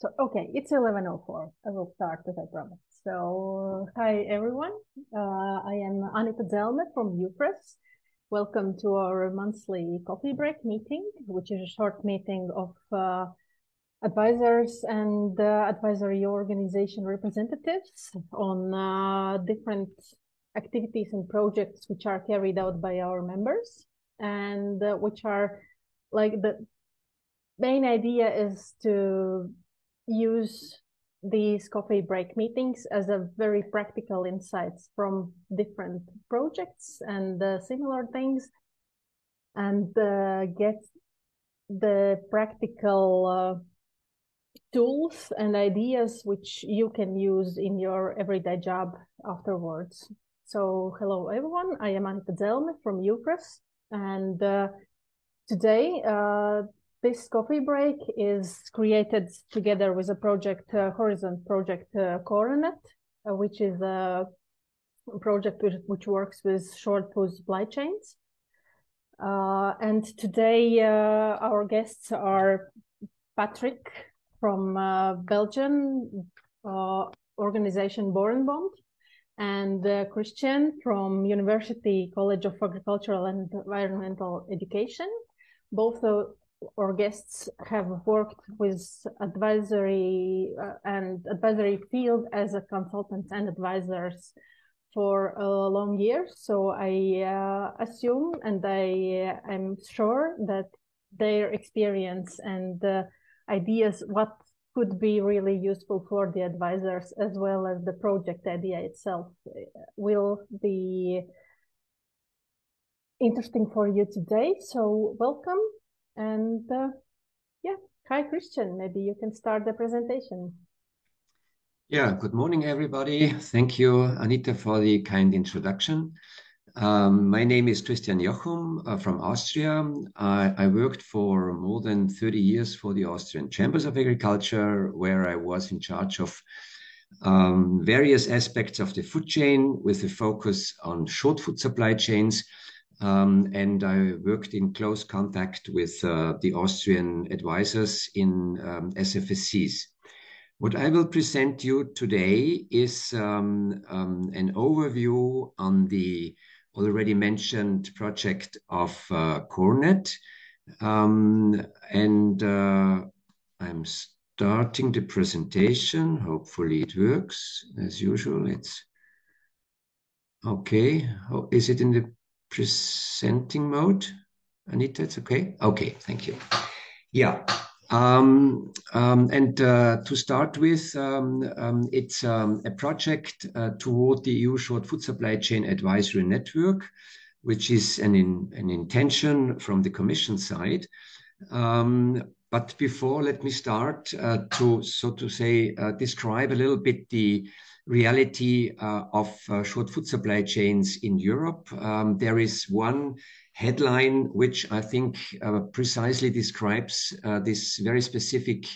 So, okay, it's 11:04. I will start as I promised. So, hi everyone. I am Anita Zelme from UPress. Welcome to our monthly coffee break meeting, which is a short meeting of advisors and advisory organization representatives on different activities and projects which are carried out by our members and which are like the main idea is to use these coffee break meetings as a very practical insights from different projects and similar things and get the practical tools and ideas which you can use in your everyday job afterwards. So hello everyone, I am Anita Zelme from UPress, and today this coffee break is created together with a project, Horizon Project Coronet, which is a project which works with short food supply chains. And today our guests are Patrick from Belgian organization Boerenbond and Christian from University College of Agricultural and Environmental Education. Both our guests have worked with advisory and advisory field as a consultants and advisors for a long years. So I assume and I am sure that their experience and ideas what could be really useful for the advisors as well as the project idea itself will be interesting for you today. So welcome. And yeah, hi Christian, maybe you can start the presentation. Yeah, good morning, everybody. Thank you, Anita, for the kind introduction. My name is Christian Jochum from Austria. I worked for more than 30 years for the Austrian Chambers of Agriculture, where I was in charge of various aspects of the food chain with a focus on short food supply chains. And I worked in close contact with the Austrian advisors in SFSCs. What I will present you today is an overview on the already mentioned project of Coronet. And I'm starting the presentation. Hopefully it works as usual. It's okay. Oh, is it in the presenting mode? Anita, it's okay? Okay, thank you. Yeah. To start with, it's a project toward the EU Short Food Supply Chain Advisory Network, which is an intention from the Commission side. But before, let me start to, so to say, describe a little bit the reality of short food supply chains in Europe. There is one headline which I think precisely describes this very specific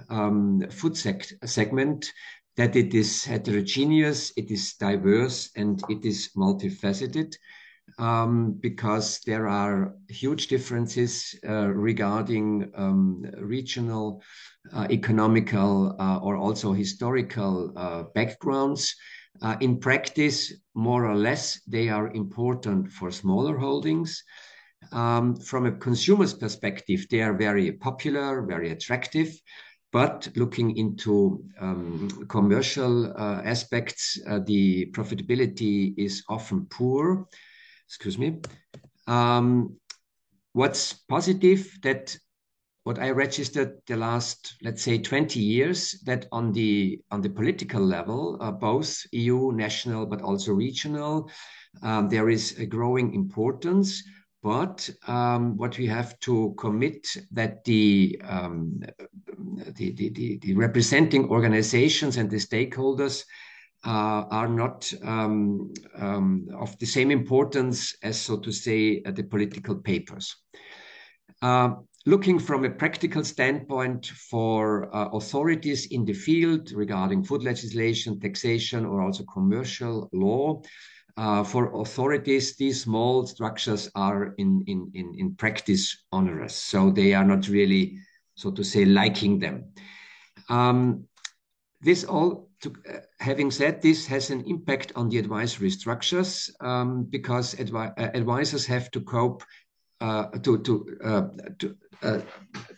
food segment, that it is heterogeneous, it is diverse, and it is multifaceted. Because there are huge differences regarding regional, economical, or also historical backgrounds. In practice, more or less, they are important for smaller holdings. From a consumer's perspective, they are very popular, very attractive. But looking into commercial aspects, the profitability is often poor. Excuse me. What's positive, that what I registered the last, let's say, 20 years, that on the political level, both EU, national, but also regional, there is a growing importance. But what we have to commit, that the representing organizations and the stakeholders are not of the same importance as, so to say, the political papers. Looking from a practical standpoint for authorities in the field regarding food legislation, taxation, or also commercial law, for authorities, these small structures are in practice onerous. So they are not really, so to say, liking them. This all, having said this, has an impact on the advisory structures because advisors have to cope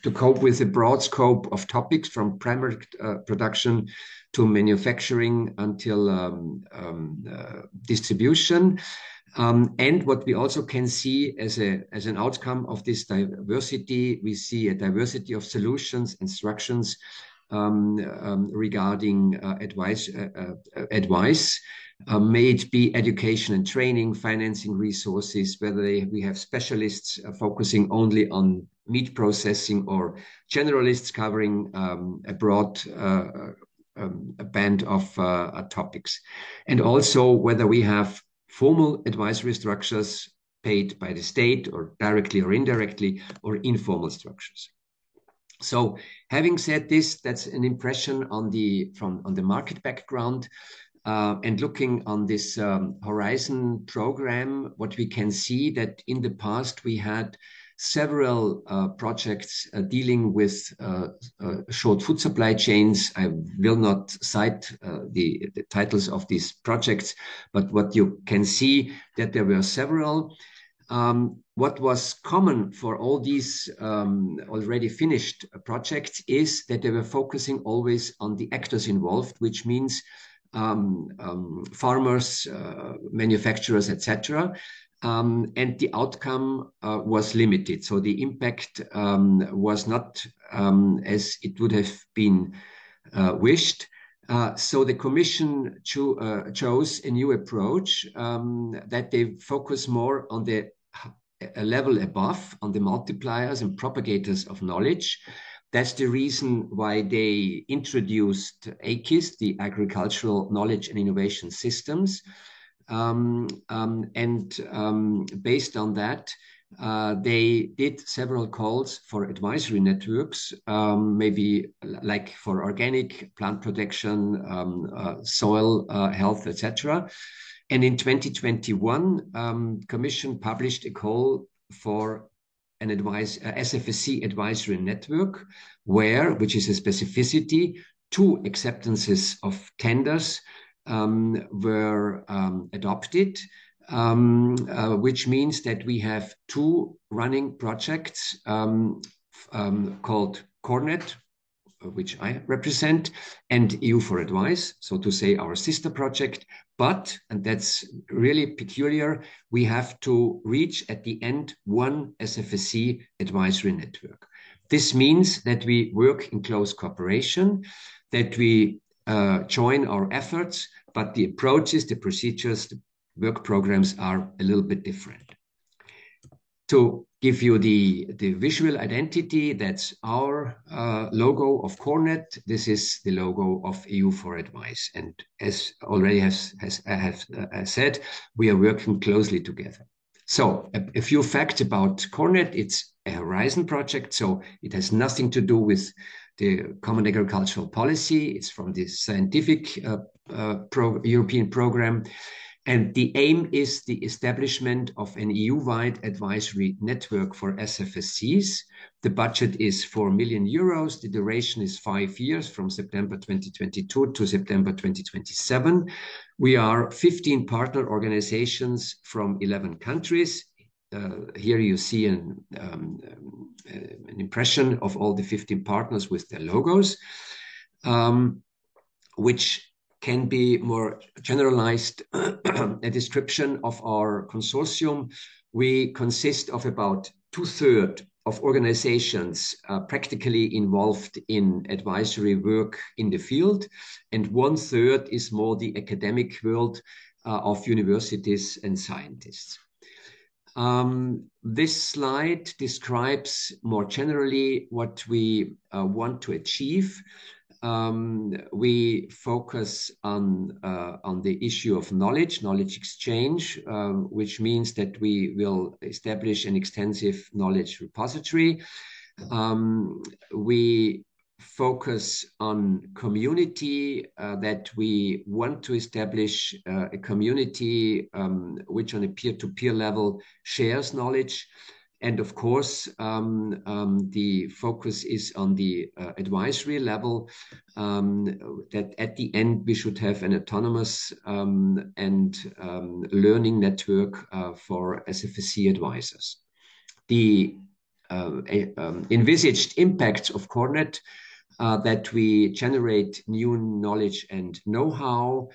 to cope with a broad scope of topics from primary production to manufacturing until distribution. And what we also can see as an outcome of this diversity, we see a diversity of solutions, instructions regarding advice. May it be education and training, financing resources, whether we have specialists focusing only on meat processing or generalists covering a broad band of topics. And also whether we have formal advisory structures paid by the state or directly or indirectly, or informal structures. So having said this, that's an impression on the market background. And looking on this Horizon program, what we can see that in the past we had several projects dealing with short food supply chains. I will not cite the titles of these projects, but what you can see that there were several. What was common for all these already finished projects is that they were focusing always on the actors involved, which means farmers, manufacturers, etc. And the outcome was limited. So the impact was not as it would have been wished. So the Commission chose a new approach that they focus more on a level above, on the multipliers and propagators of knowledge. That's the reason why they introduced AKIS, the Agricultural Knowledge and Innovation Systems. Based on that, they did several calls for advisory networks, maybe like for organic, plant protection, soil health, etc. And in 2021, Commission published a call for an SFSC advisory network, which is a specificity, 2 acceptances of tenders were adopted, which means that we have 2 running projects called CORNET, which I represent, and EU4Advice, so to say our sister project. But, and that's really peculiar, we have to reach at the end 1 SFSC advisory network. This means that we work in close cooperation, that we join our efforts, but the approaches, the procedures, the work programs are a little bit different. To give you the visual identity, that's our logo of CORNET. This is the logo of EU4Advice. And as already I have said, we are working closely together. So a few facts about CORNET. It's a Horizon project, so it has nothing to do with the Common Agricultural Policy. It's from the scientific European program. And the aim is the establishment of an EU-wide advisory network for SFSCs. The budget is 4 million euros. The duration is 5 years, from September 2022 to September 2027. We are 15 partner organizations from 11 countries. Here you see an impression of all the 15 partners with their logos, which can be more generalized a description of our consortium. We consist of about 2/3 of organizations practically involved in advisory work in the field, and 1/3 is more the academic world of universities and scientists. This slide describes more generally what we want to achieve. We focus on the issue of knowledge exchange, which means that we will establish an extensive knowledge repository. We focus on community, that we want to establish a community which on a peer-to-peer level shares knowledge And of course, the focus is on the advisory level, that at the end we should have an autonomous and learning network for SFSC advisors. The envisaged impacts of CoreNet that we generate new knowledge and know-how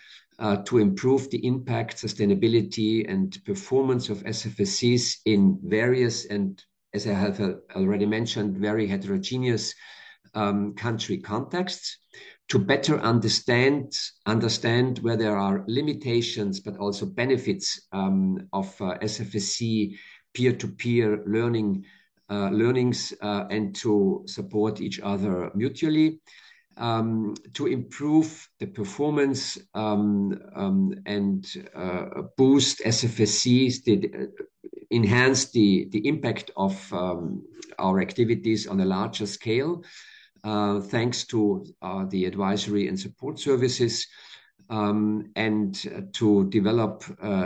to improve the impact, sustainability, and performance of SFSCs in various and, as I have already mentioned, very heterogeneous country contexts, to better understand where there are limitations but also benefits of SFSC peer-to-peer learnings and to support each other mutually. To improve the performance and boost SFSCs, enhance the impact of our activities on a larger scale, thanks to the advisory and support services, and to develop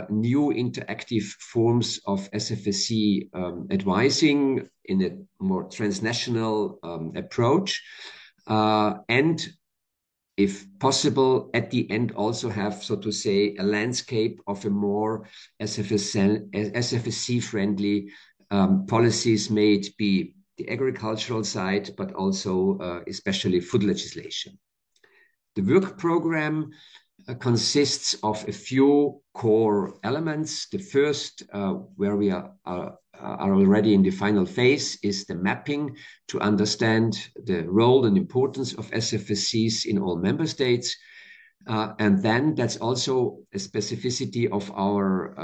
new interactive forms of SFSC advising in a more transnational approach. And if possible, at the end, also have, so to say, a landscape of a more SFSC-friendly policies, may it be the agricultural side, but also especially food legislation. The work program consists of a few core elements. The first, where we are already in the final phase, is the mapping to understand the role and importance of SFSCs in all member states. And then that's also a specificity of our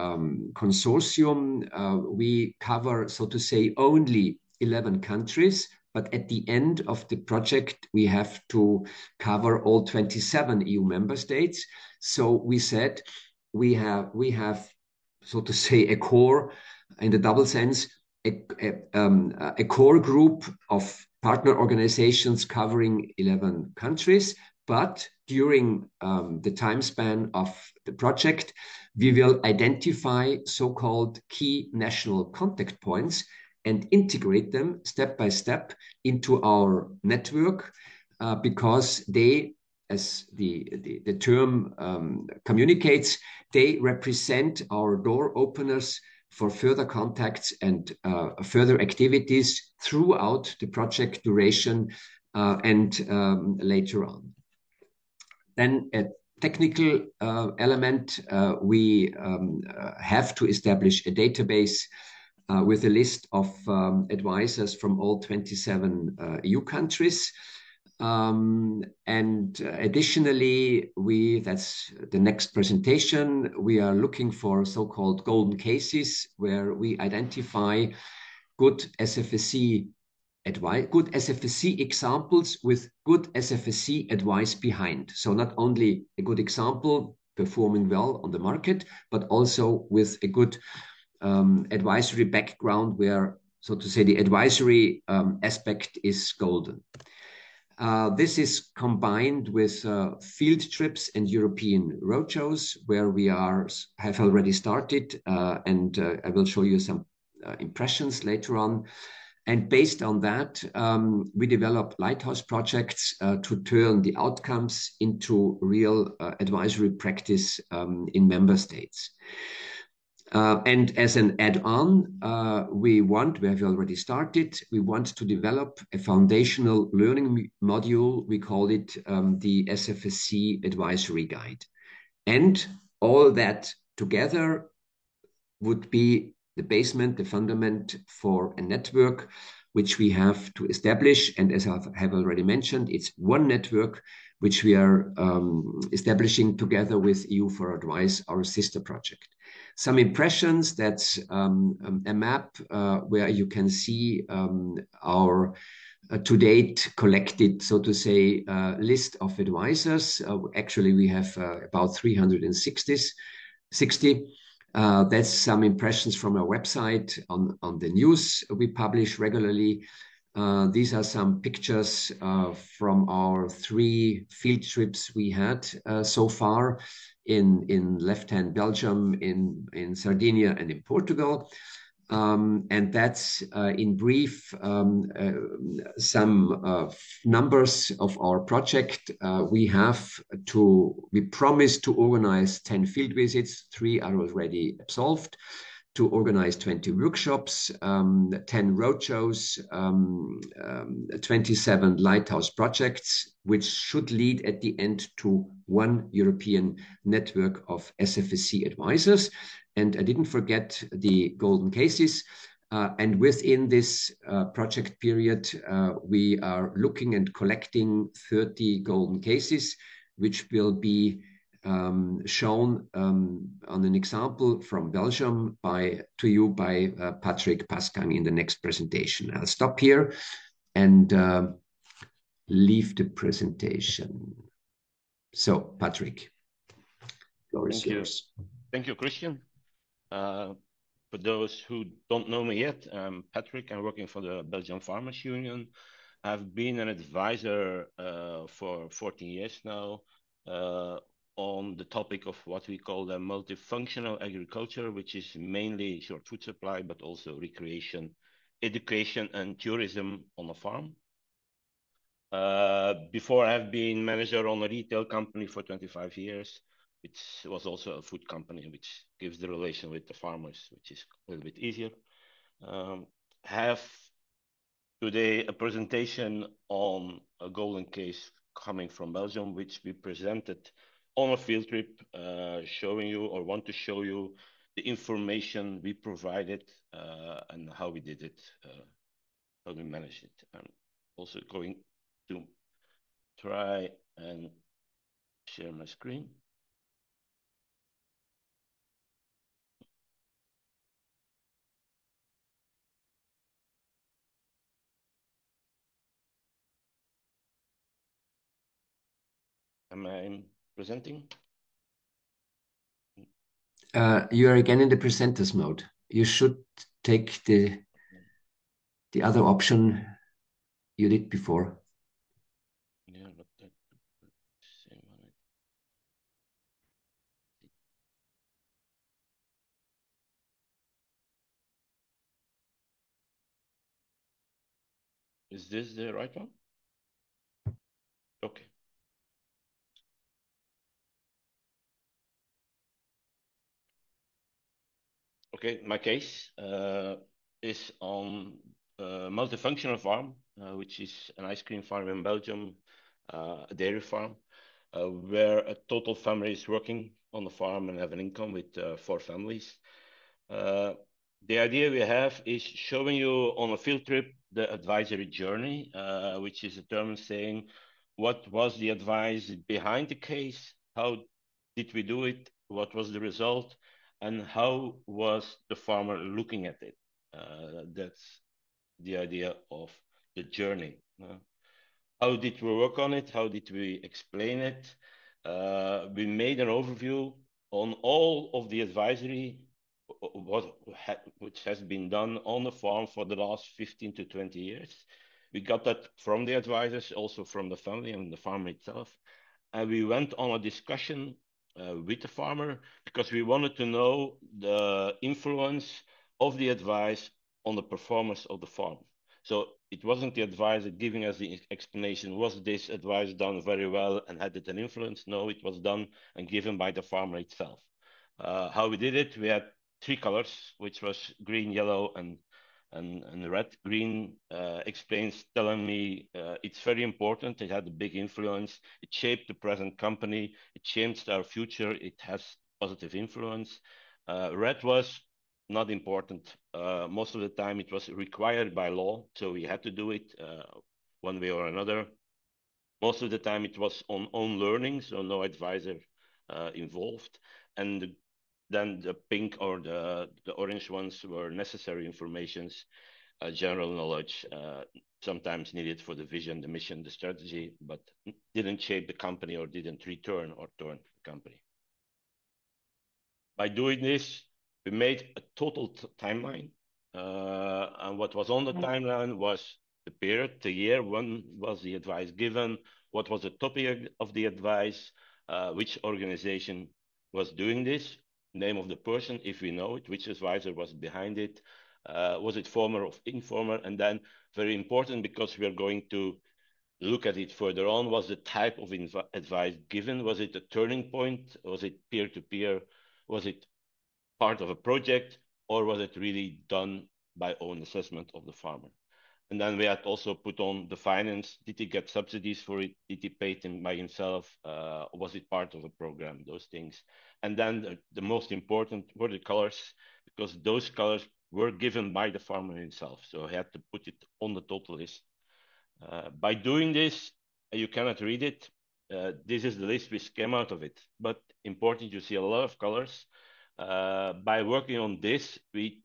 consortium. We cover, so to say, only 11 countries, but at the end of the project, we have to cover all 27 EU member states. So we said we have, so to say, a core in the double sense, a core group of partner organizations covering 11 countries. But during the time span of the project, we will identify so-called key national contact points and integrate them step by step into our network, because they, as the term communicates, they represent our door openers for further contacts and further activities throughout the project duration and later on. Then a technical element, we have to establish a database with a list of advisors from all 27 EU countries. And additionally, that's the next presentation, we are looking for so-called golden cases, where we identify good SFSC examples with good SFSC advice behind. So not only a good example performing well on the market, but also with a good advisory background where, so to say, the advisory aspect is golden. This is combined with field trips and European roadshows, where we have already started, and I will show you some impressions later on. And based on that, we develop lighthouse projects to turn the outcomes into real advisory practice in member states. And as an add-on, we have already started, we want to develop a foundational learning module. We call it the SFSC Advisory Guide. And all that together would be the basement, the fundament for a network which we have to establish. And as I have already mentioned, it's one network which we are establishing together with EU4Advice, our sister project. Some impressions, that's a map where you can see our to-date collected, so to say, list of advisors. Actually, we have about 360. That's some impressions from our website on the news we publish regularly. These are some pictures from our 3 field trips we had so far in left-hand Belgium, in Sardinia, and in Portugal. And that's in brief some numbers of our project. We promised to organize 10 field visits. 3 are already absolved. To organize 20 workshops, 10 roadshows, 27 lighthouse projects, which should lead at the end to one European network of SFSC advisors. And I didn't forget the golden cases. And within this project period, we are looking and collecting 30 golden cases, which will be shown on an example from Belgium to you by Patrick Pascang in the next presentation. I'll stop here and leave the presentation. So, Patrick, the floor is yours. Thank you, Christian. For those who don't know me yet, I'm Patrick. I'm working for the Belgian Farmers Union. I've been an advisor for 14 years now on the topic of what we call the multifunctional agriculture, which is mainly short food supply, but also recreation, education, and tourism on a farm. Before, I've been manager on a retail company for 25 years. It was also a food company, which gives the relation with the farmers, which is a little bit easier. Have today a presentation on a golden case coming from Belgium, which we presented on a field trip, showing you or want to show you the information we provided and how we did it, how we managed it. I'm also going to try and share my screen. Am I presenting? You are again in the presenters mode. You should take the other option you did before. Yeah, but same one. Is this the right one? Okay. Okay, my case is on a multifunctional farm, which is an ice cream farm in Belgium, a dairy farm, where a total family is working on the farm and have an income with 4 families. The idea we have is showing you on a field trip the advisory journey, which is a term saying what was the advice behind the case, how did we do it, what was the result, and how was the farmer looking at it. That's the idea of the journey. How did we work on it? How did we explain it? We made an overview on all of the advisory which has been done on the farm for the last 15 to 20 years. We got that from the advisors, also from the family and the farmer itself. And we went on a discussion with the farmer because we wanted to know the influence of the advice on the performance of the farm. So it wasn't the advisor giving us the explanation, was this advice done very well and had it an influence? No, it was done and given by the farmer itself. How we did it, we had 3 colors, which was green, yellow, and red. Green explains, telling me it's very important. It had a big influence. It shaped the present company. It changed our future. It has positive influence. Red was not important. Most of the time it was required by law, so we had to do it one way or another. Most of the time it was on own learning, so no advisor involved. And then the pink or the orange ones were necessary informations, general knowledge, sometimes needed for the vision, the mission, the strategy, but didn't shape the company or didn't return or turn the company. By doing this, we made a total timeline. And what was on the timeline was the period, the year, when was the advice given, what was the topic of the advice, which organization was doing this, name of the person, if we know it, which advisor was behind it, Was it formal or informal? And then very important, because we are going to look at it further on, was the type of advice given? Was it a turning point? Was it peer-to-peer? Was it part of a project? Or was it really done by own assessment of the farmer? And then we had also put on the finance. Did he get subsidies for it? Did he pay it by himself? Was it part of a program? Those things. And then the most important were the colors, because those colors were given by the farmer himself. So he had to put it on the total list. By doing this, you cannot read it. This is the list which came out of it. But important, you see a lot of colors. By working on this, we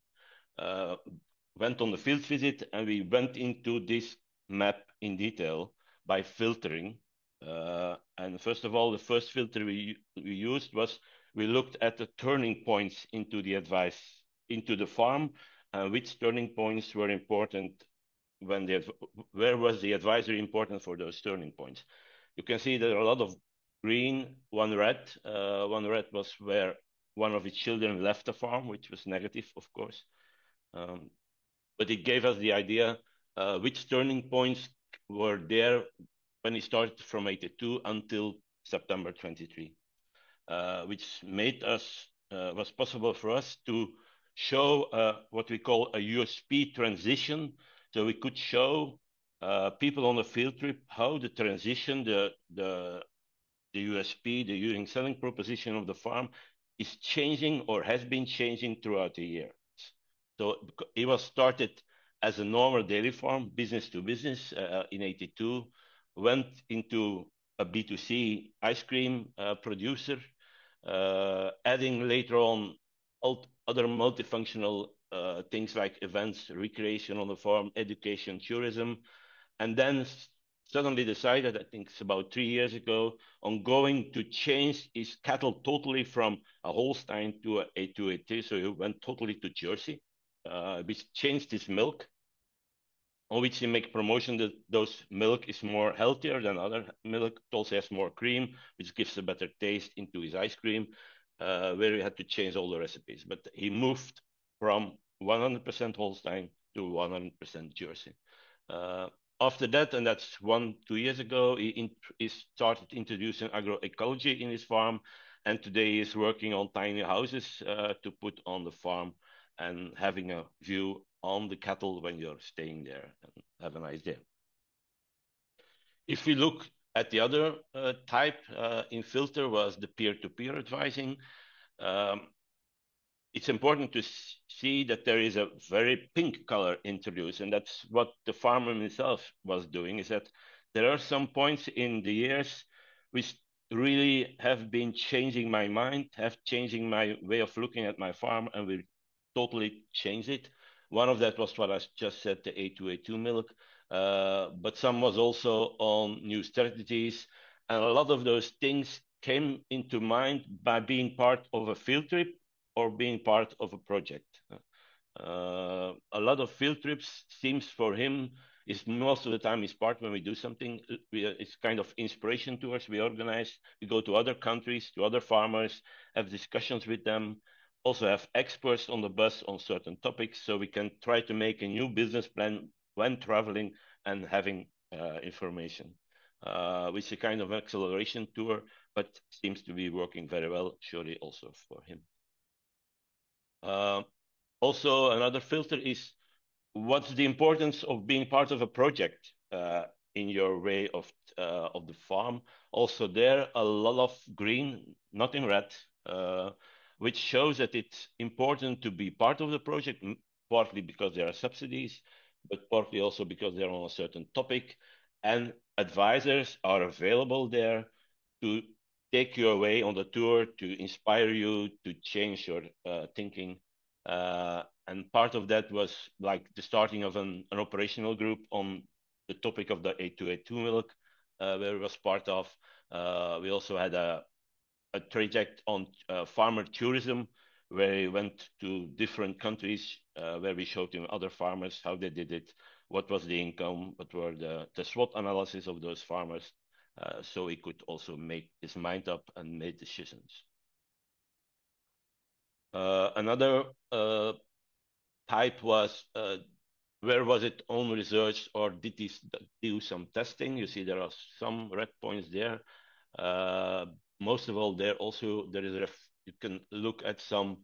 went on the field visit, and we went into this map in detail by filtering. And first of all, the first filter we used was, we looked at the turning points into the advice, into the farm, and which turning points were important when where was the advisory important for those turning points. You can see there are a lot of green, one red. One red was where one of his children left the farm, which was negative, of course. But it gave us the idea which turning points were there when he started from 82 until September 23, which made us, was possible for us to show what we call a USP transition. So we could show people on the field trip how the transition, the USP, the unique selling proposition of the farm is changing or has been changing throughout the year. So it was started as a normal dairy farm, business to business in 82, went into a B2C ice cream producer, adding later on other multifunctional things like events, recreation on the farm, education, tourism, and then suddenly decided, I think it's about 3 years ago, on going to change his cattle totally from a Holstein to a A2AT. So he went totally to Jersey, which changed his milk, on which he make promotion that those milk is more healthier than other milk. It also has more cream, which gives a better taste into his ice cream, where he had to change all the recipes. But he moved from 100% Holstein to 100% Jersey. After that, and that's 1-2 years ago, he started introducing agroecology in his farm, and today he's working on tiny houses to put on the farm and having a view on the cattle when you're staying there, and have a nice day. If we look at the other type in filter, was the peer-to-peer advising. It's important to see that there is a very pink color introduced, and that's what the farmer himself was doing, is that there are some points in the years which really have been changing my mind, have changing my way of looking at my farm, and will totally change it. One of that was what I just said, the A2A2 milk, but some was also on new strategies, and a lot of those things came into mind by being part of a field trip or being part of a project. A lot of field trips seems for him is most of the time his part when we do something. It's kind of inspiration to us. We organize, we go to other countries, to other farmers, have discussions with them, also have experts on the bus on certain topics, so we can try to make a new business plan when traveling and having information, which is a kind of acceleration tour, but seems to be working very well, surely also for him. Also, another filter is, what's the importance of being part of a project in your way of the farm? Also there, a lot of green, nothing red, which shows that it's important to be part of the project, partly because there are subsidies, but partly also because they're on a certain topic, and advisors are available there to take you away on the tour, to inspire you, to change your thinking. And part of that was like the starting of an operational group on the topic of the A2A2 milk, where it was part of. We also had a project on farmer tourism, where we went to different countries, where we showed them other farmers, how they did it, what was the income, what were the SWOT analysis of those farmers, so he could also make his mind up and make decisions. Another type was where was it own research or did this do some testing? You see, there are some red points there. Most of all, there is you can look at some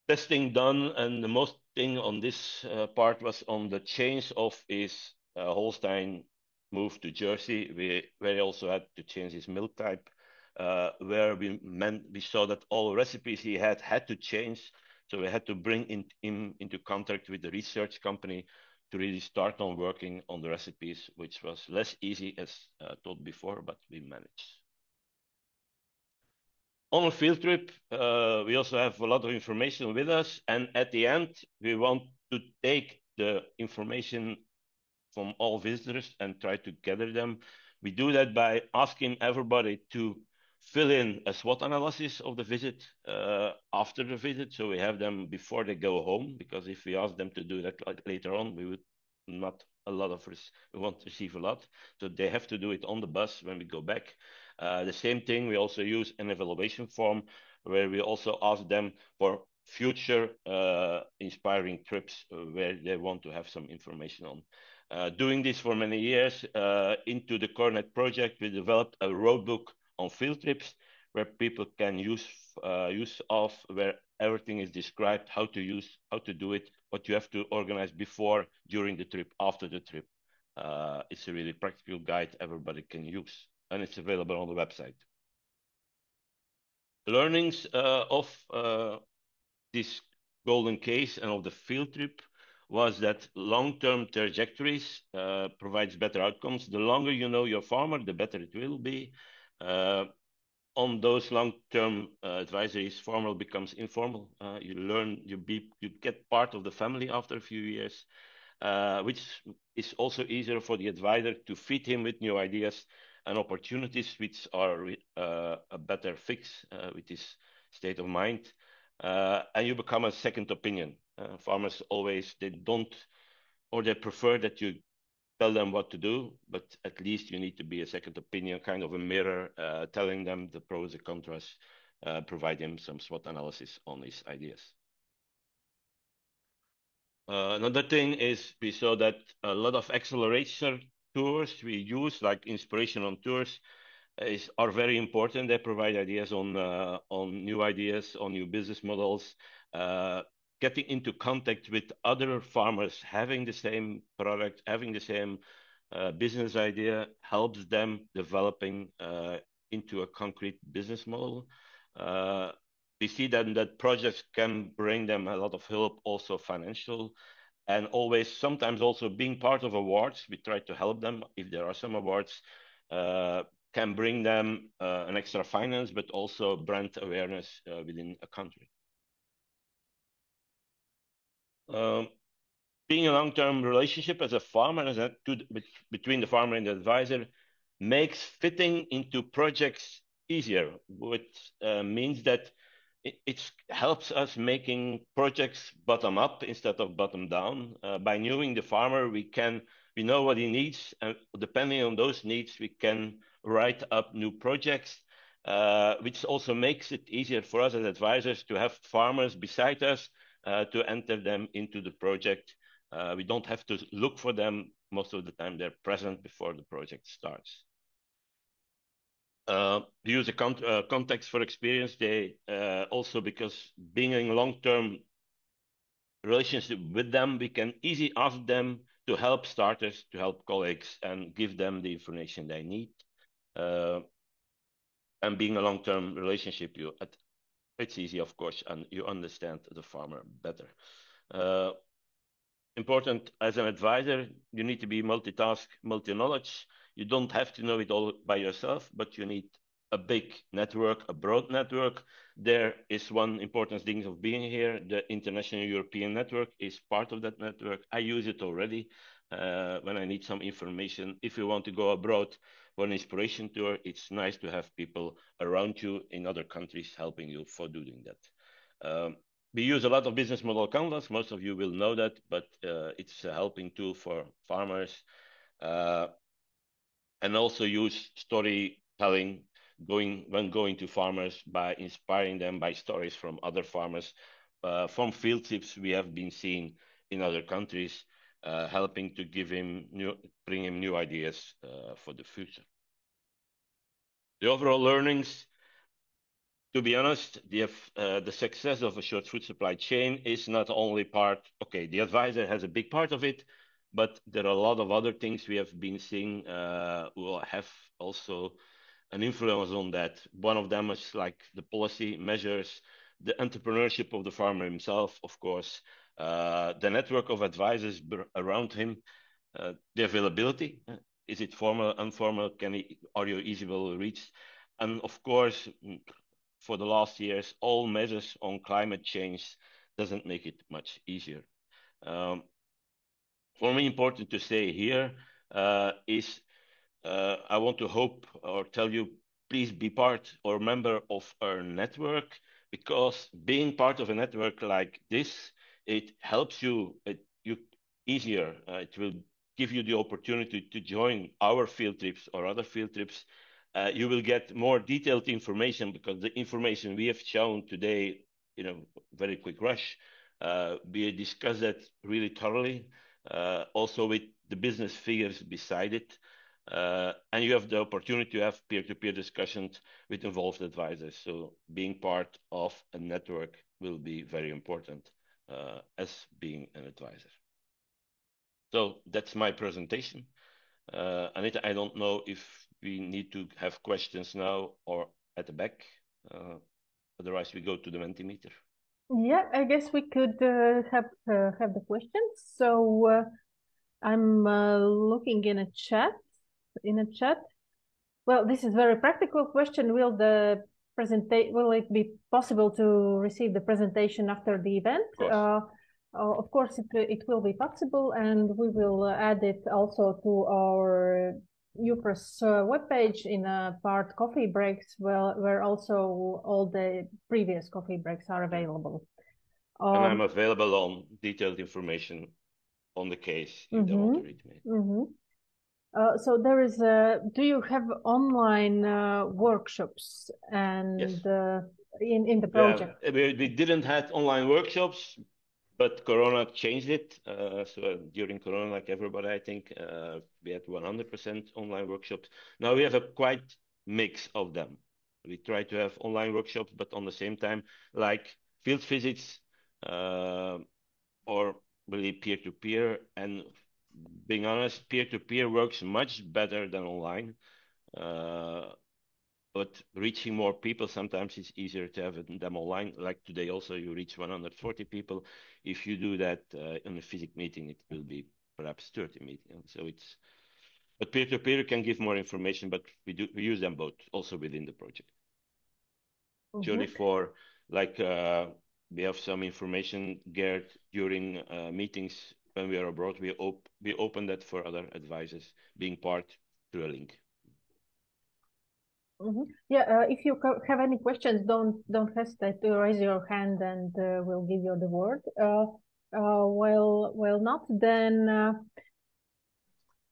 testing done, and the most thing on this part was on the change of his Holstein move to Jersey, where he also had to change his milk type, where we saw that all recipes he had to change. So we had to bring him into contact with the research company to really start on working on the recipes, which was less easy as told before, but we managed. On a field trip, we also have a lot of information with us. And at the end, we want to take the information from all visitors and try to gather them. We do that by asking everybody to fill in a SWOT analysis of the visit after the visit. So we have them before they go home, because if we ask them to do that later on, we would not we won't receive a lot. So they have to do it on the bus when we go back. The same thing, we also use an evaluation form where we also ask them for future inspiring trips where they want to have some information on. Doing this for many years, into the Coronet project, we developed a roadbook on field trips where people can use of where everything is described, how to do it, what you have to organize before, during the trip, after the trip. It's a really practical guide everybody can use, and it's available on the website. Learnings of this golden case and of the field trip was that long-term trajectories provides better outcomes. The longer you know your farmer, the better it will be. On those long-term advisories, formal becomes informal. You get part of the family after a few years, which is also easier for the advisor to feed him with new ideas and opportunities, which are a better fix with his state of mind. And you become a second opinion. Farmers always, they prefer that you tell them what to do, but at least you need to be a second opinion, kind of a mirror, telling them the pros and contras, provide him some SWOT analysis on his ideas. Another thing is we saw that a lot of acceleration tours we use, like inspiration on tours, are very important. They provide ideas on new ideas, on new business models, getting into contact with other farmers, having the same product, having the same business idea, helps them developing into a concrete business model. We see that projects can bring them a lot of help, also financial, and sometimes also being part of awards. We try to help them if there are some awards, can bring them an extra finance, but also brand awareness within a country. Being a long-term relationship as a farmer, between the farmer and the advisor, makes fitting into projects easier, which means that it helps us making projects bottom up instead of bottom down. By knowing the farmer, we know what he needs, and depending on those needs, we can write up new projects, which also makes it easier for us as advisors to have farmers beside us to enter them into the project. We don't have to look for them. Most of the time, they're present before the project starts. We use a context for experience. They also, because being in a long-term relationship with them, we can easily ask them to help starters, to help colleagues, and give them the information they need. And being a long-term relationship, it's easy, of course, and you understand the farmer better. Important as an advisor, you need to be multitask, multi-knowledge. You don't have to know it all by yourself, but you need a big network, a broad network. There is one important thing of being here. The International European Network is part of that network. I use it already when I need some information. If you want to go abroad for an inspiration tour, it's nice to have people around you in other countries helping you for doing that. We use a lot of business model canvas. Most of you will know that, but it's a helping tool for farmers. And also use storytelling when going to farmers by inspiring them by stories from other farmers, from field trips we have been seeing in other countries, helping to bring him new ideas for the future. The overall learnings, to be honest, the success of Assured Food Supply Chain is not only okay, the advisor has a big part of it, but there are a lot of other things we have been seeing will have also an influence on that. One of them is like the policy measures, the entrepreneurship of the farmer himself, of course, the network of advisors around him, the availability. Is it formal, informal? Are you easily reached? And of course, for the last years, all measures on climate change doesn't make it much easier. For me, important to say here is I want to hope or tell you, please be part or member of our network, because being part of a network like this, it helps you easier. It will give you the opportunity to join our field trips or other field trips. You will get more detailed information, because the information we have shown today, very quick rush, we discussed that really thoroughly, also with the business figures beside it. And you have the opportunity to have peer-to-peer discussions with involved advisors. So being part of a network will be very important as being an advisor. So that's my presentation. Anita, I don't know if we need to have questions now or at the back. Otherwise, we go to the Mentimeter. Yeah, I guess we could have the questions. So I'm looking in a chat. Well, this is a very practical question. Will it be possible to receive the presentation after the event? Of course, it will be possible, and we will add it also to our EUPROS webpage in a part coffee breaks, where also all the previous coffee breaks are available. And I'm available on detailed information on the case if they want to read me. So there is do you have online workshops and yes. In the project? Yeah, we didn't have online workshops, but Corona changed it. So during Corona, like everybody, I think, we had 100% online workshops. Now we have a quite mix of them. We try to have online workshops, but on the same time, like field visits or really peer-to-peer. And being honest, peer-to-peer works much better than online. But reaching more people, sometimes it's easier to have them online. Like today also, you reach 140 people. If you do that in a physical meeting, it will be perhaps 30 meetings. So but peer-to-peer can give more information, but we use them both also within the project. Surely for like, we have some information gathered during meetings when we are abroad. We open that for other advisors being part through a link. Yeah, if you have any questions, don't hesitate to raise your hand, and we'll give you the word. Well, not then.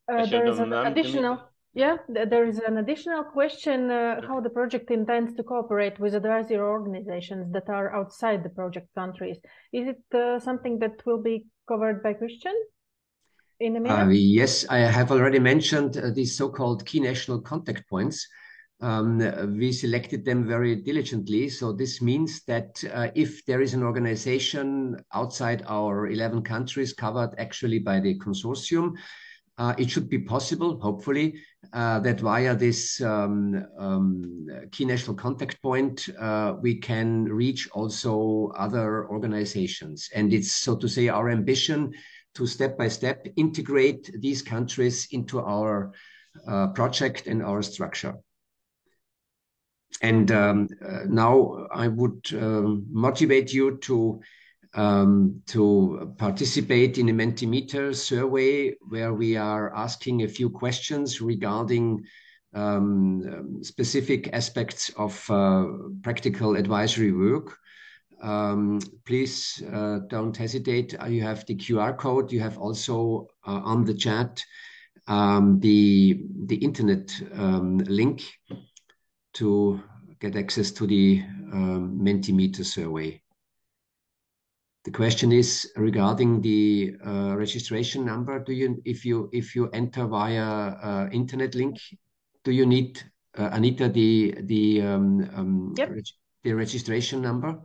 There is an additional. Yeah, there is an additional question: how the project intends to cooperate with advisory organizations that are outside the project countries. Is it something that will be covered by Christian in a minute? Yes, I have already mentioned these so-called key national contact points. We selected them very diligently. So this means that if there is an organization outside our 11 countries covered actually by the consortium, it should be possible, hopefully, that via this key national contact point, we can reach also other organizations. And it's, so to say, our ambition to step by step integrate these countries into our project and our structure. And now I would motivate you to participate in a Mentimeter survey where we are asking a few questions regarding specific aspects of practical advisory work. Please don't hesitate. You have the QR code. You have also on the chat the internet link to get access to the Mentimeter survey. The question is regarding the registration number. If you enter via internet link, do you need, Anita, Yep. the registration number?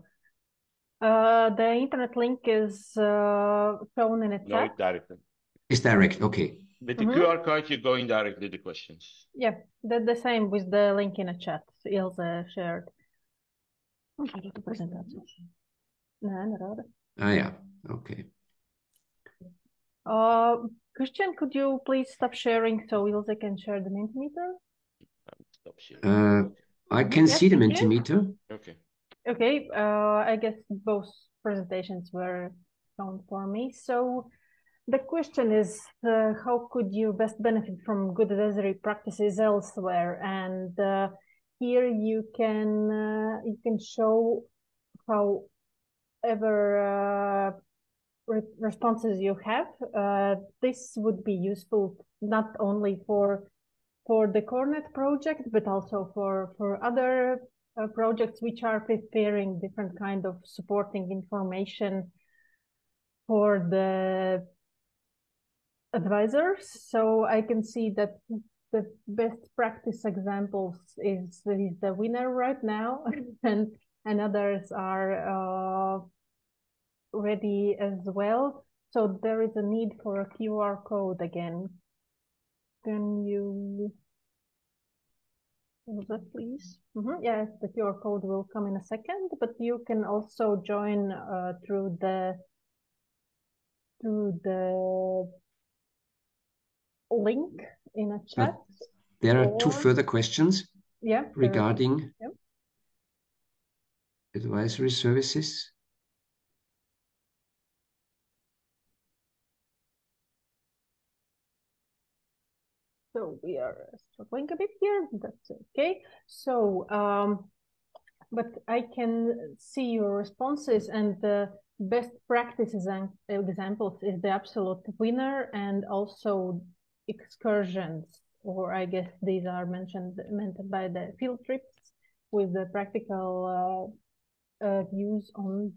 The internet link is shown in a No, chat. it's direct. It's direct. Okay. With the QR code, you're going directly to the questions. Yeah, the same with the link in a chat. Ilse shared. Yeah. Okay. Christian, could you please stop sharing so Ilse can share the Mentimeter? Stop sharing. I can see the Mentimeter. Okay. Okay, I guess both presentations were shown for me. So the question is, how could you best benefit from good advisory practices elsewhere? And here you can show however responses you have. This would be useful not only for the CoreNet project, but also for other projects which are preparing different kind of supporting information for the advisors. So I can see that the best practice examples is the winner right now, and others are ready as well. So there is a need for a QR code again. Can you use that, please? Yes, the QR code will come in a second, but you can also join through the link in a chat. There are two further questions. Yeah. Regarding advisory services. So we are struggling a bit here. That's okay. So, but I can see your responses, and the best practices and examples is the absolute winner, and also excursions, or I guess these are meant by the field trips with the practical views on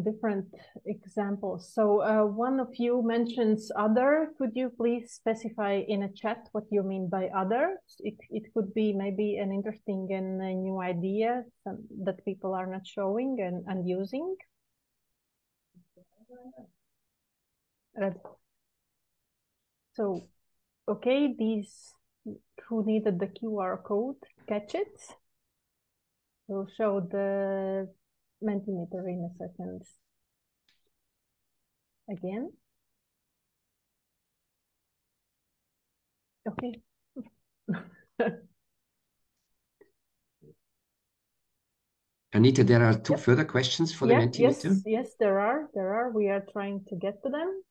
different examples. So one of you mentions other. Could you please specify in a chat what you mean by others? It could be maybe an interesting and a new idea that people are not showing and using. So, okay, these who needed the QR code, catch it. We'll show the Mentimeter in a second. Again. Okay. Anita, there are two further questions for the Mentimeter. Yes, there are. We are trying to get to them.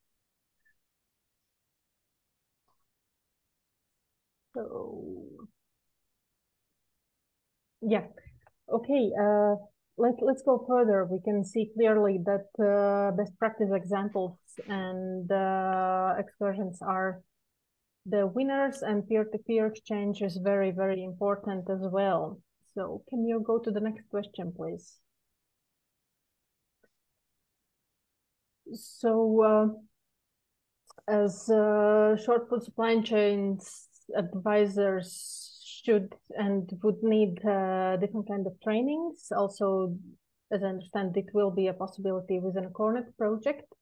So, yeah. Okay. Let's go further. We can see clearly that best practice examples and excursions are the winners, and peer-to-peer exchange is very, very important as well. So can you go to the next question, please? So as short food supply chains advisors should and would need different kind of trainings. Also, as I understand, it will be a possibility within a CoreNet project.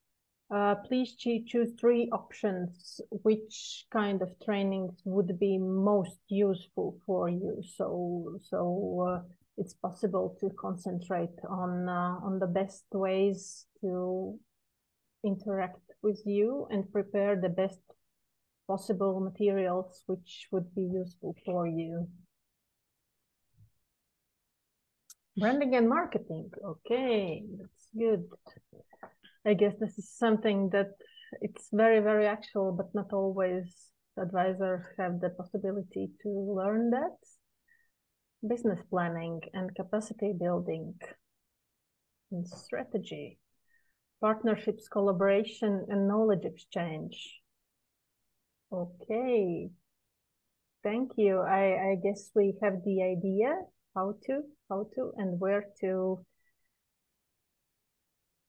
Please choose 3 options. Which kind of trainings would be most useful for you? So it's possible to concentrate on the best ways to interact with you and prepare the best possible materials which would be useful for you. Branding and marketing. Okay, that's good. I guess this is something that it's very, very actual, but not always advisors have the possibility to learn that. Business planning and capacity building and strategy. Partnerships, collaboration, and knowledge exchange. Okay. Thank you. I guess we have the idea how to and where to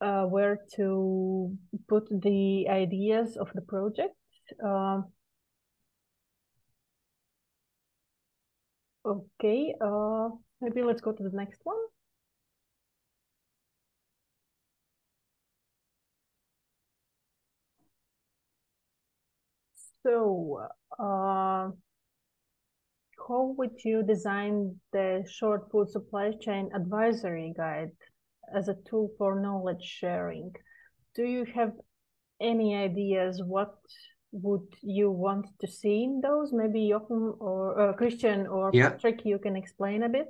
where to put the ideas of the project. Okay, maybe let's go to the next one. So, how would you design the short food supply chain advisory guide as a tool for knowledge sharing? Do you have any ideas what would you want to see in those? Maybe Jochen or Christian or Patrick, you can explain a bit.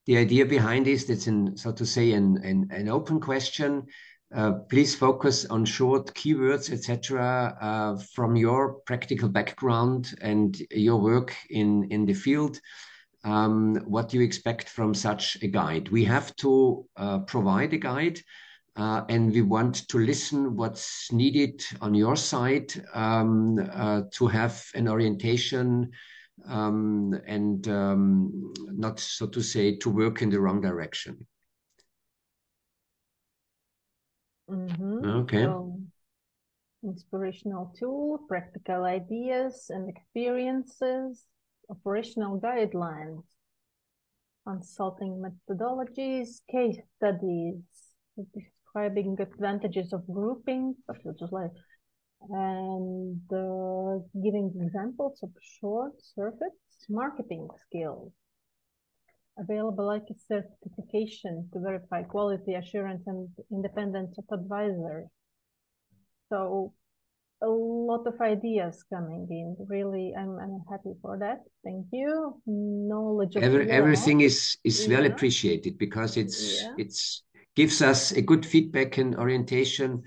The idea behind this, that's so to say, an open question. Please focus on short keywords, etc., from your practical background and your work in the field. What do you expect from such a guide? We have to provide a guide, and we want to listen what's needed on your side to have an orientation and not, so to say, to work in the wrong direction. Okay. So, inspirational tool, practical ideas and experiences, operational guidelines, consulting methodologies, case studies, describing advantages of grouping, and giving examples of short surface marketing skills. Available like a certification to verify quality assurance and independence of advisor. So a lot of ideas coming in. Really, I'm happy for that. Thank you. Knowledge of everything is well appreciated, because it's gives us a good feedback and orientation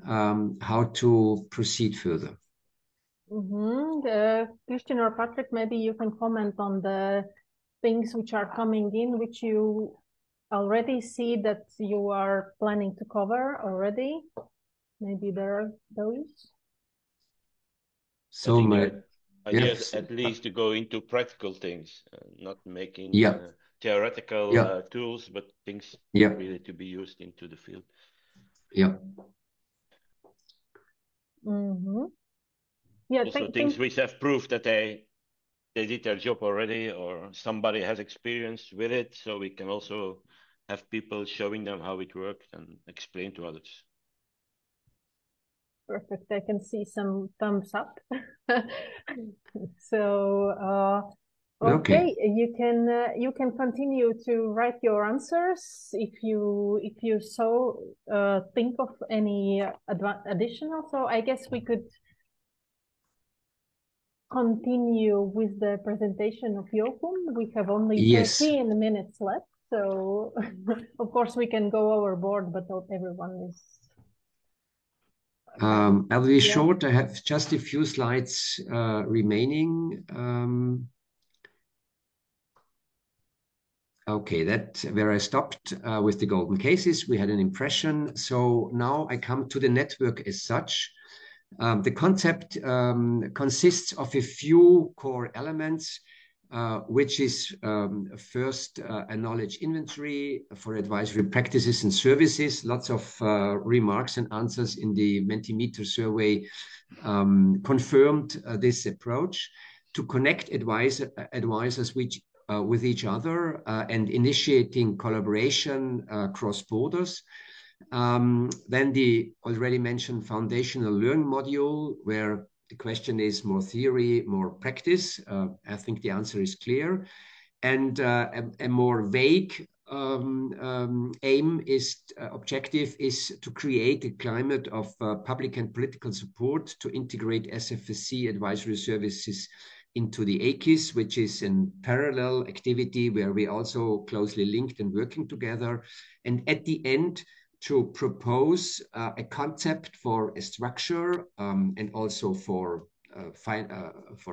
how to proceed further. Christian or Patrick, maybe you can comment on the things which are coming in, which you already see that you are planning to cover already. Maybe there are those. So my idea is at least to go into practical things, not making theoretical tools, but things really to be used into the field. Yeah. Yeah. Also things which have proved that they did their job already, or somebody has experience with it, so we can also have people showing them how it worked and explain to others. Perfect. I can see some thumbs up. So okay, you can continue to write your answers if you so think of any additional. So I guess we could continue with the presentation of Jochen. We have only 13 minutes left, so of course we can go overboard, but not everyone is. I'll be short. I have just a few slides remaining. Okay, that's where I stopped with the golden cases. We had an impression. So now I come to the network as such. The concept consists of a few core elements, which is first a knowledge inventory for advisory practices and services. Lots of remarks and answers in the Mentimeter survey confirmed this approach to connect advisors with each other and initiating collaboration across borders. Then the already mentioned foundational learn module, where the question is more theory, more practice. I think the answer is clear. And a more vague objective is to create a climate of public and political support to integrate SFSC advisory services into the AKIS, which is a parallel activity where we also closely linked and working together. And at the end, to propose a concept for a structure and also for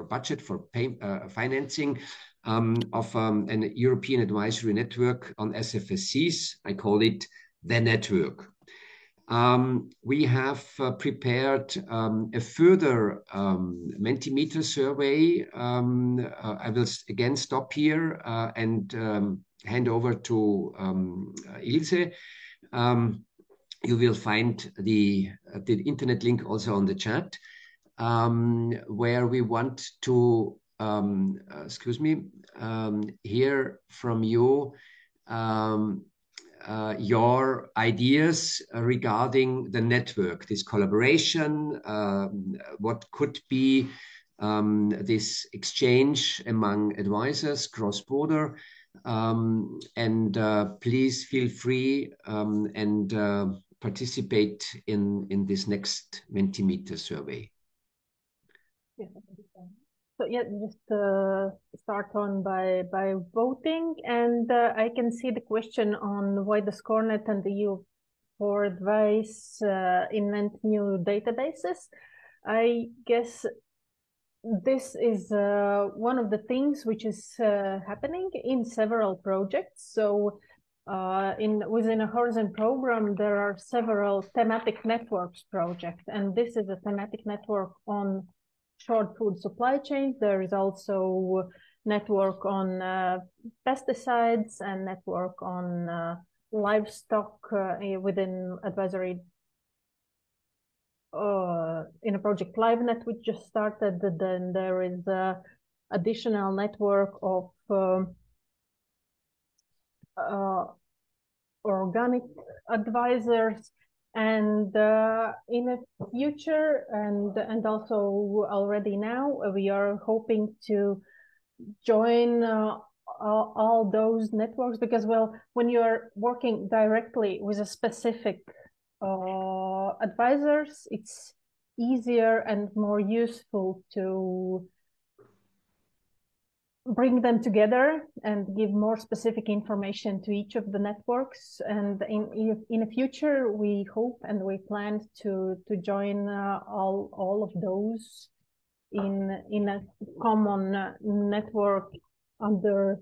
budget, for financing of a European advisory network on SFSCs. I call it the network. We have prepared a further Mentimeter survey. I will again stop here and hand over to Ilse. you will find the internet link also on the chat, where we want to, hear from you your ideas regarding the network, this collaboration, what could be this exchange among advisors cross-border. And please feel free and participate in this next Mentimeter survey. Yeah. So yeah, just start on by voting, and I can see the question on why the ScoreNet and the EU4Advice invent new databases. I guess this is one of the things which is happening in several projects. So within a Horizon program, there are several thematic networks projects, and this is a thematic network on short food supply chain. There is also network on pesticides and network on livestock within advisory in a project LiveNet, which just started. Then there is a additional network of organic advisors. And in the future, and also already now, we are hoping to join all those networks, because, well, when you're working directly with a specific advisors, it's easier and more useful to bring them together and give more specific information to each of the networks. And in the future, we hope and we plan to join all of those in a common network under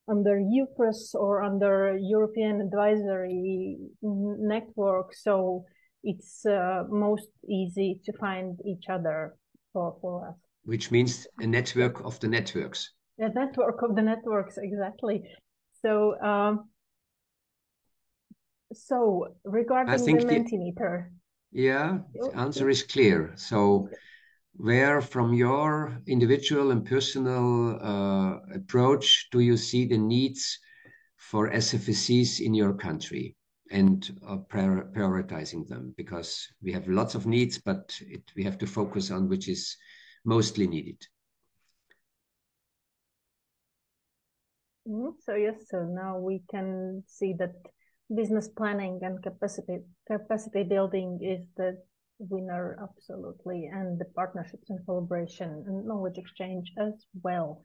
EUPRES or under European Advisory Network. So it's most easy to find each other for us. Which means a network of the networks. A network of the networks, exactly. So so regarding the Mentimeter. Yeah, the answer is clear. So where from your individual and personal approach do you see the needs for SFSCs in your country, and prioritizing them? Because we have lots of needs, but we have to focus on which is mostly needed. So yes, so now we can see that business planning and capacity building is the winner, absolutely, and the partnerships and collaboration and knowledge exchange as well.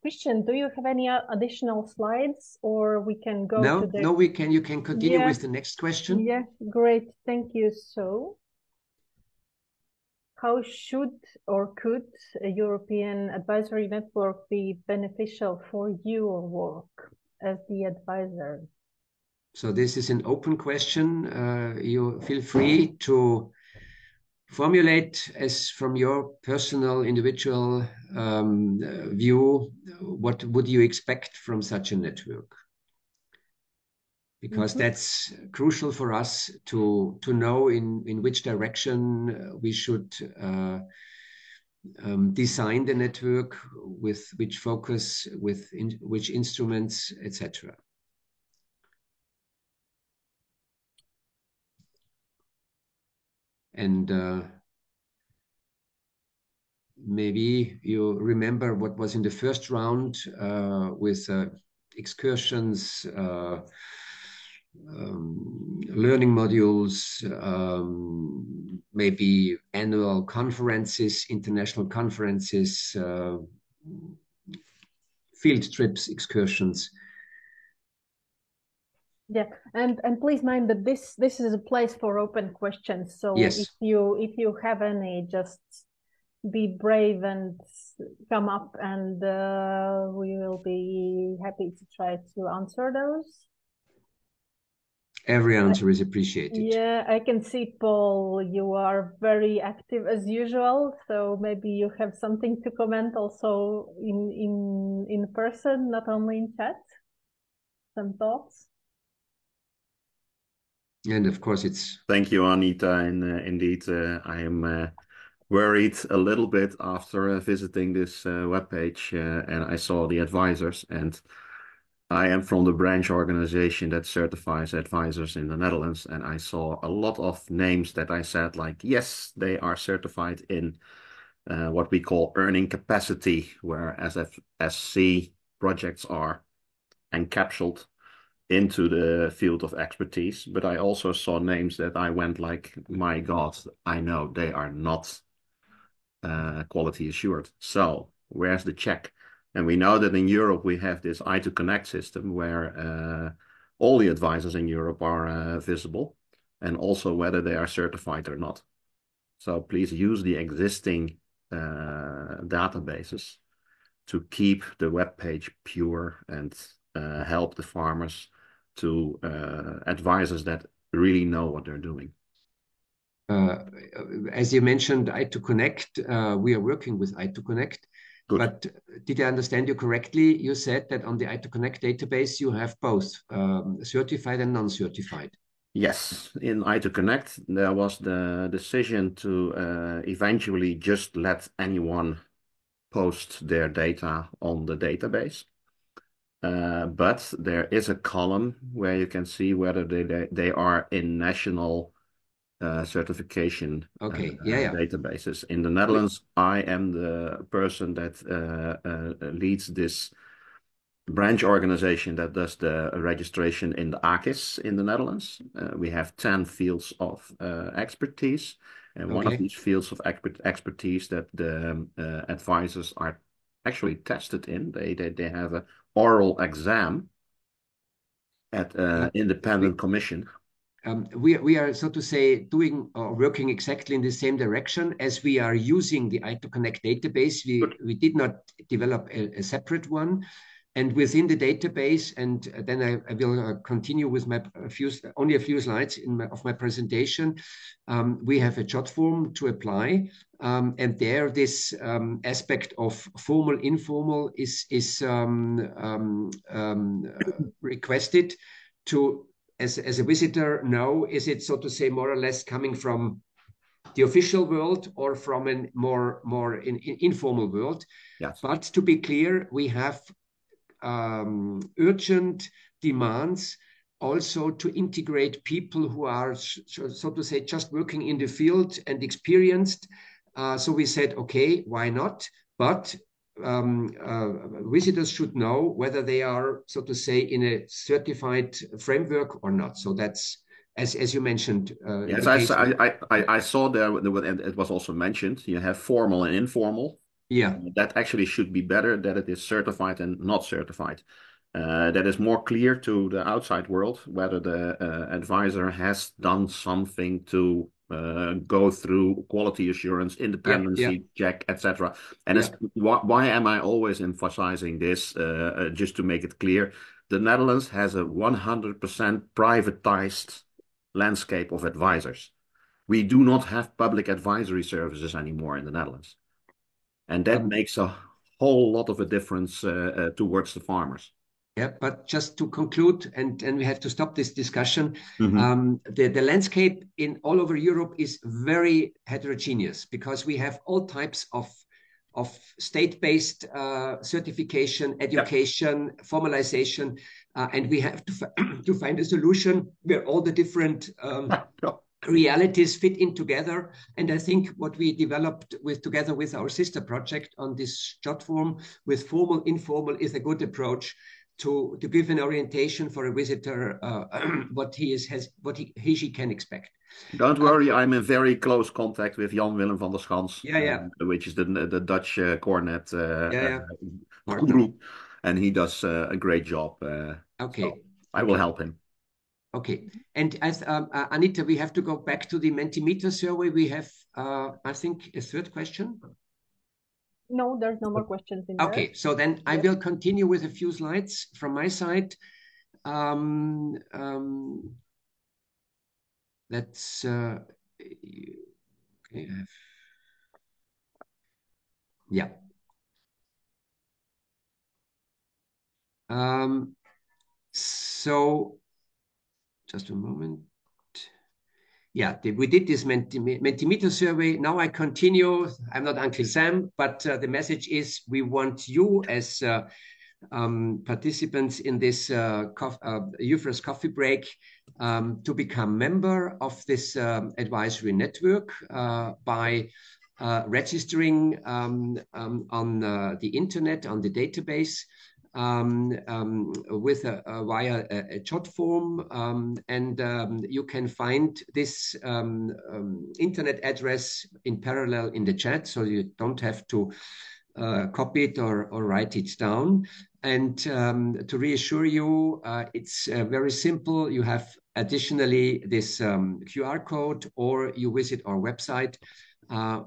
Christian, do you have any additional slides, or we can go to the... No, we can. You can continue with the next question. Yeah, great. Thank you. So how should or could a European advisory network be beneficial for your work as the advisor? So this is an open question. You feel free to formulate as from your personal individual view, what would you expect from such a network? Because that's crucial for us to know in which direction we should design the network, with which focus, with which instruments, etc. And maybe you remember what was in the first round with excursions, learning modules, maybe annual conferences, international conferences, field trips, excursions. Yeah, and please mind that this is a place for open questions. So yes, if you have any, just be brave and come up, and we will be happy to try to answer those. Every answer is appreciated. Yeah, I can see, Paul, you are very active as usual. So maybe you have something to comment also in person, not only in chat. Some thoughts? And of course, it's Thank you, Anita. And indeed, I am worried a little bit after visiting this webpage, and I saw the advisors. And I am from the branch organization that certifies advisors in the Netherlands, and I saw a lot of names that I said, like, yes, they are certified in what we call earning capacity, where SFSC projects are encapsulated into the field of expertise. But I also saw names that I went like, my God, I know they are not quality assured. So where's the check? And we know that in Europe we have this I2Connect system where all the advisors in Europe are visible, and also whether they are certified or not. So please use the existing databases to keep the web page pure and help the farmers to advisors that really know what they're doing. As you mentioned, I2Connect, we are working with I2Connect. Good. But did I understand you correctly? You said that on the I2Connect database, you have both certified and non-certified. Yes, in I2Connect, there was the decision to eventually just let anyone post their data on the database. But there is a column where you can see whether they are in national certification databases. In the Netherlands, I am the person that leads this branch organization that does the registration in the AKIS in the Netherlands. We have 10 fields of expertise. And one of these fields of expertise that the advisors are actually tested in, they have an oral exam at an independent commission. We are, so to say, doing or working exactly in the same direction as we are using the I2Connect database. We did not develop a separate one. And within the database, and then I will continue with my only a few slides of my presentation. We have a jot form to apply, and there this aspect of formal, informal is requested to, as a visitor, know, is it, so to say, more or less coming from the official world or from a more informal world. Yes. But to be clear, we have urgent demands also to integrate people who are, so to say, just working in the field and experienced. So we said, okay, why not? But visitors should know whether they are, so to say, in a certified framework or not. So that's, as you mentioned. Yes, I saw there, and it was also mentioned, you have formal and informal. Yeah. That actually should be better, that it is certified and not certified. That is more clear to the outside world whether the advisor has done something to go through quality assurance, independency check, etc. And why am I always emphasizing this? Just to make it clear, the Netherlands has a 100% privatized landscape of advisors. We do not have public advisory services anymore in the Netherlands. And that makes a whole lot of a difference towards the farmers. Yeah, but just to conclude, and we have to stop this discussion, the landscape in all over Europe is very heterogeneous because we have all types of state-based certification, education, formalization, and we have to find a solution where all the different realities fit in together. And I think what we developed together with our sister project on this jot form with formal, informal is a good approach to give an orientation for a visitor what she can expect. Don't worry, I'm in very close contact with Jan Willem van der Schans, which is the Dutch cornet group, and he does a great job. So I will help him. Okay, and as Anita, we have to go back to the Mentimeter survey. We have, I think, a third question. No, there's no more questions in there. Okay, so then I will continue with a few slides from my side. Let's okay. Yeah. So just a moment. yeah, we did this Mentimeter survey. Now I continue. I'm not Uncle Sam, but the message is we want you as participants in this EUFRAS coffee break to become member of this advisory network by registering on the internet, on the database, with via a chat form, and you can find this internet address in parallel in the chat, so you don't have to copy it or write it down. And to reassure you, it's very simple. You have additionally this QR code, or you visit our website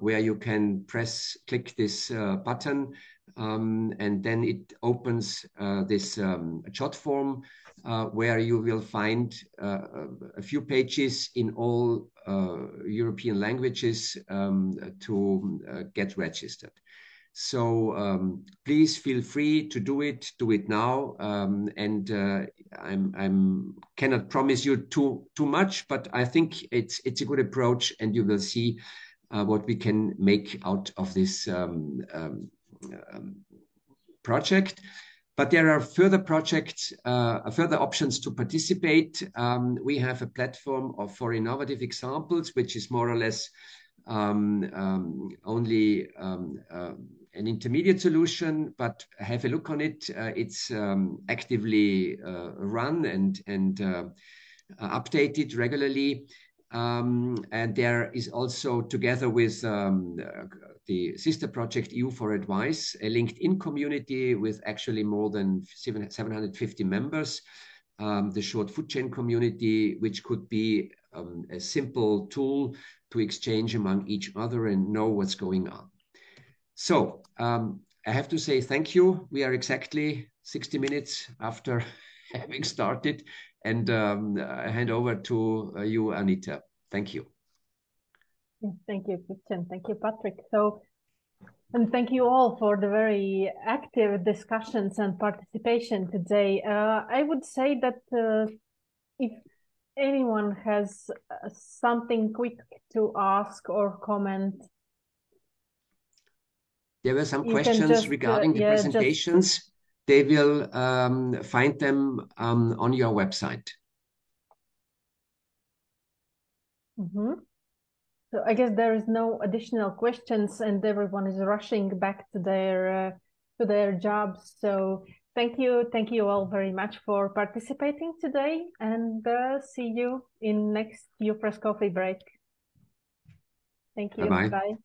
where you can click this button, and then it opens this chat form where you will find a few pages in all European languages to get registered. So please feel free to do it now. And I cannot promise you too much, but I think it's a good approach, and you will see what we can make out of this project. But there are further projects, further options to participate. We have a platform for innovative examples, which is more or less only an intermediate solution, but have a look on it. It's actively run and updated regularly. And there is also, together with the sister project EU4Advice, a LinkedIn community with actually more than 750 members, the short food chain community, which could be a simple tool to exchange among each other and know what's going on. So I have to say thank you. We are exactly 60 minutes after having started, and I hand over to you, Anita. Thank you. Yes, thank you, Christian. Thank you, Patrick. So, and thank you all for the very active discussions and participation today. I would say that if anyone has something quick to ask or comment. There were some questions regarding the presentations. They will find them on your website. Mm-hmm. So I guess there is no additional questions, and everyone is rushing back to their jobs. So thank you all very much for participating today, and see you in next EUFRAS coffee break. Thank you. Bye-bye. Bye.